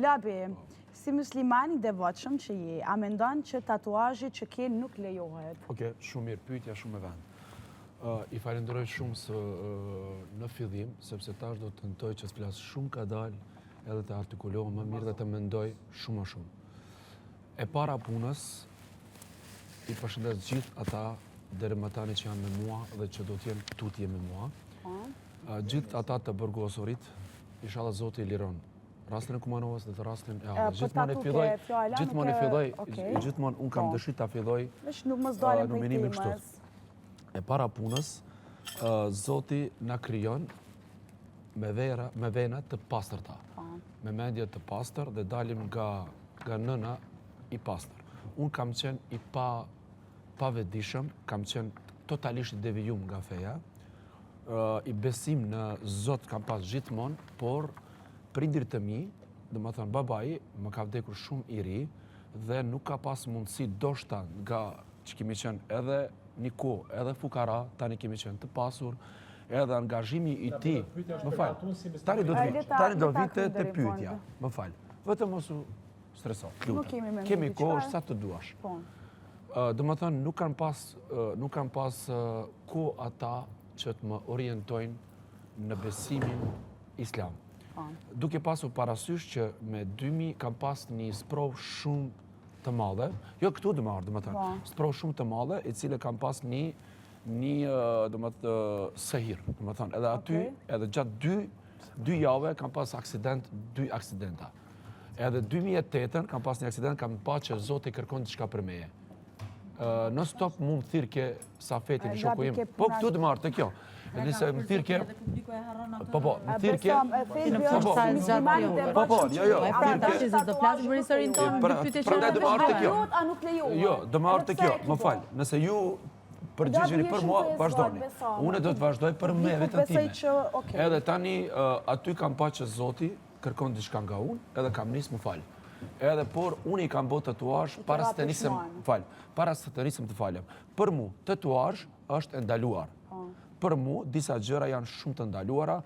Labi, si musliman i devotshëm që je, a mendon që tatuazhi që ke nuk lejohet? Oke, shumë mirë, pyetja shumë e vend. I falenderoj shumë në fillim, sepse tash do të tentoj që të flas shumë kadal edhe të artikulohem më mirë dhe të mendoj shumë më shumë. E para punës, i përshëndes gjithë ata deri më tani që janë me mua dhe që do të jenë tutje me mua. Gjithë ata të burgosurit, inshallah Zoti i liron. Rastin e Kumanovës dhe të rastin e Avës. Gjithmonë unë kam dëshirë ta filloj numinimin kështu. E para punës, Zoti na krijon me vena të pastërta, me mendje të pastër dhe dalim nga nëna i pastër. Unë kam qenë i pavetëdijshëm, kam qenë totalisht i devijum nga feja, i besim në Zot kam pas gjithmonë, por prindrit të mi, dhe më thënë babai, më ka vdekur shumë i ri dhe nuk ka pas mundësi doshta nga që kemi qenë edhe një kohë, edhe fukara, tani kemi qenë të pasur, edhe angazhimi i ti, më falë, tani do vite të pyetja, më falë, vetëm mos u streso, kemi kohë sa të duash. Dhe më thënë, nuk kanë pas kohë ata që të më orientojnë në besimin islam. Duke pasur parasysh që me 2000 kam pas një sprov shumë të madhe, jo këtu dhe më ardhë, dhe më thënë, sprov shumë të madhe, i cile kam pas një dhe më të sehir, dhe më thënë, edhe aty, edhe gjatë 2 jave kam pas 2 aksidenta. Edhe 2008 kam pas një aksident, kam pa që Zoti kërkon diçka për meje. Në stop mu më thirke sa fetin në shoku im, po këtu dhe më ardhë të kjo. Nëse më thirke... Po, më thirke... Prandaj dhe më ardhë të kjo. Jo, dhe më ardhë të kjo, më falë. Nëse ju përgjigjeni për mua, vazhdoni. Unë do të vazhdoj për me vetën time. Edhe tani, aty kam pa që Zoti kërkon diçka nga unë, edhe kam nisë më falë. Edhe por unë i kam bërë tatuazh para se të nisem të falem. Për mu, tatuazh është ndaluar. Për mu, disa gjëra janë shumë të ndaluara,